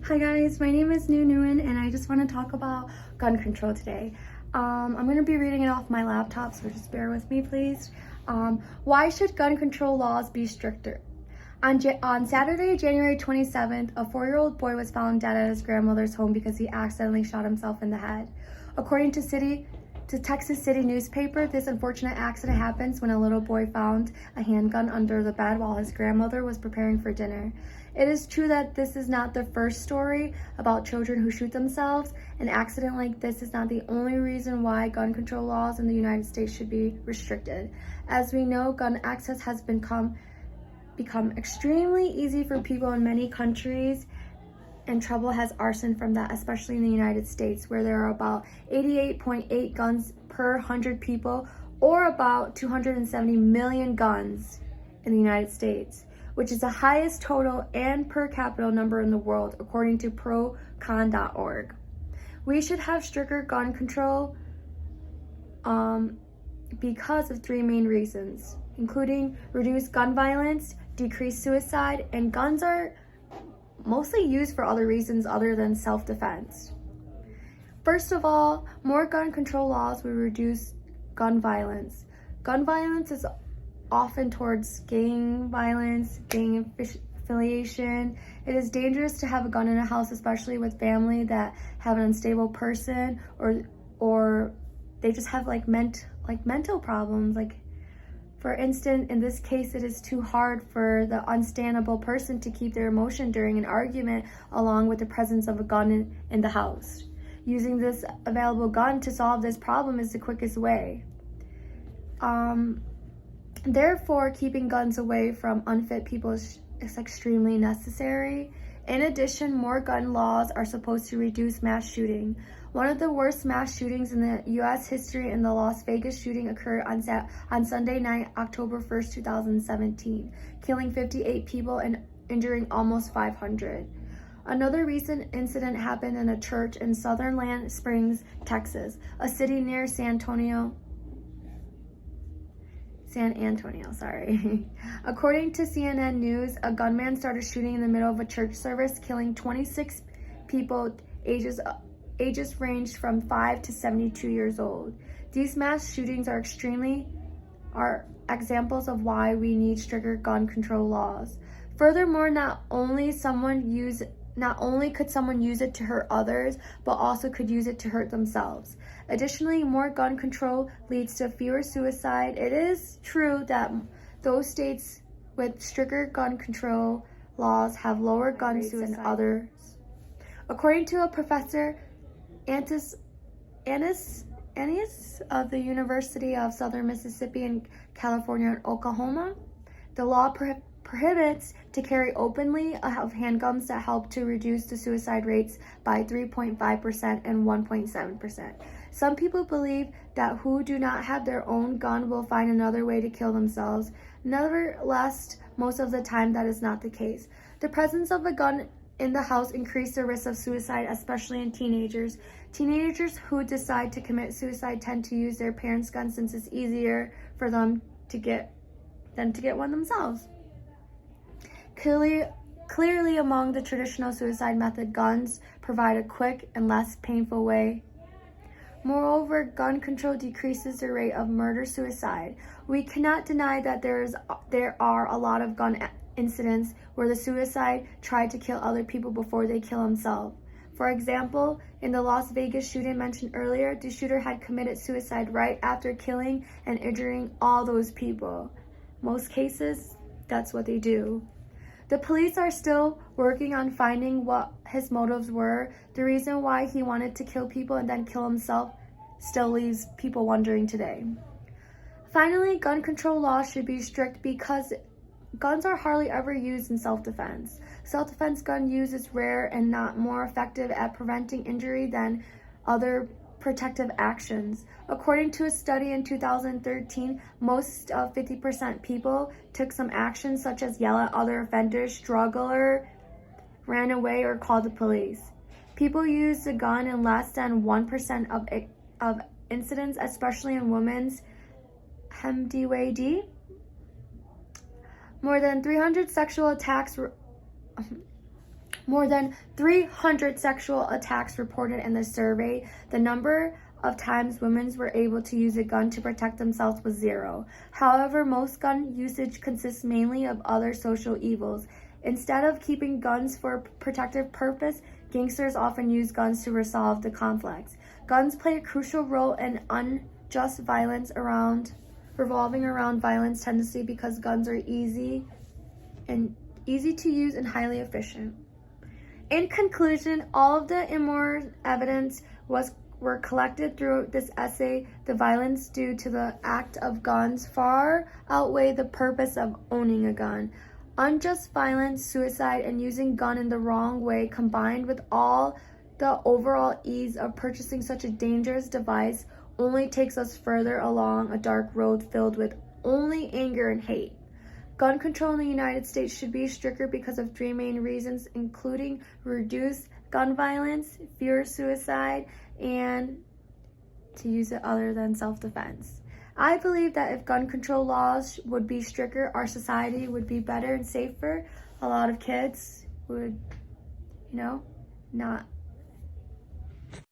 Hi guys, my name is Nguyen and I just want to talk about gun control today. I'm going to be reading it off my laptop, so just bear with me please. Why should gun control laws be stricter? On Saturday, January 27th, a 4-year-old boy was found dead at his grandmother's home because he accidentally shot himself in the head. According to Texas City newspaper, this unfortunate accident happens when a little boy found a handgun under the bed while his grandmother was preparing for dinner. It is true that this is not the first story about children who shoot themselves. An accident like this is not the only reason why gun control laws in the United States should be restricted. As we know, gun access has become extremely easy for people in many countries, and trouble has arisen from that, especially in the United States, where there are about 88.8 guns per 100 people, or about 270 million guns in the United States, which is the highest total and per capita number in the world, according to procon.org. We should have stricter gun control because of 3 main reasons, including reduce gun violence, decrease suicide, and guns are mostly used for other reasons other than self-defense. First of all, more gun control laws will reduce gun violence. Gun violence is often towards gang violence, gang affiliation. It is dangerous to have a gun in a house, especially with family that have an unstable person or they just have mental problems. For instance, in this case, it is too hard for the unstandable person to keep their emotion during an argument along with the presence of a gun in the house. Using this available gun to solve this problem is the quickest way. Therefore, keeping guns away from unfit people is extremely necessary. In addition, more gun laws are supposed to reduce mass shooting. One of the worst mass shootings in the U.S. history in the Las Vegas shooting occurred on Sunday night, October 1st, 2017, killing 58 people and injuring almost 500. Another recent incident happened in a church in Southern Land Springs, Texas, a city near San Antonio. According to CNN News, a gunman started shooting in the middle of a church service, killing 26 people, ages ranged from 5 to 72 years old. These mass shootings are examples of why we need stricter gun control laws. Furthermore, not only could someone use it to hurt others, but also could use it to hurt themselves. Additionally, more gun control leads to fewer suicide. It is true that those states with stricter gun control laws have lower gun suicide than others. According to a Professor Annis of the University of Southern Mississippi in California and Oklahoma, the law prohibits to carry openly of handguns that help to reduce the suicide rates by 3.5% and 1.7%. Some people believe that who do not have their own gun will find another way to kill themselves. Nevertheless, most of the time that is not the case. The presence of a gun in the house increases the risk of suicide, especially in teenagers. Teenagers who decide to commit suicide tend to use their parents' guns since it's easier for them than to get one themselves. Clearly, among the traditional suicide method, guns provide a quick and less painful way. Moreover, gun control decreases the rate of murder-suicide. We cannot deny that there are a lot of gun incidents where the suicide tried to kill other people before they kill himself. For example, in the Las Vegas shooting mentioned earlier, the shooter had committed suicide right after killing and injuring all those people. Most cases, that's what they do. The police are still working on finding what his motives were. The reason why he wanted to kill people and then kill himself still leaves people wondering today. Finally, gun control laws should be strict because guns are hardly ever used in self-defense. Self-defense gun use is rare and not more effective at preventing injury than other protective actions. According to a study in 2013, most of 50% people took some action such as yell at other offenders, struggle, ran away, or called the police. People use the gun in less than 1% of incidents, especially in women's MDWD. More than 300 sexual attacks More than 300 sexual attacks reported in the survey. The number of times women were able to use a gun to protect themselves was 0. However, most gun usage consists mainly of other social evils. Instead of keeping guns for a protective purpose, gangsters often use guns to resolve the conflicts. Guns play a crucial role in unjust violence revolving around violence tendency because guns are easy to use and highly efficient. In conclusion, all of the immoral evidence were collected through this essay. The violence due to the act of guns far outweigh the purpose of owning a gun. Unjust violence, suicide, and using gun in the wrong way, combined with all the overall ease of purchasing such a dangerous device, only takes us further along a dark road filled with only anger and hate. Gun control in the United States should be stricter because of 3 main reasons, including reduce gun violence, fewer suicide, and to use it other than self-defense. I believe that if gun control laws would be stricter, our society would be better and safer. A lot of kids would, not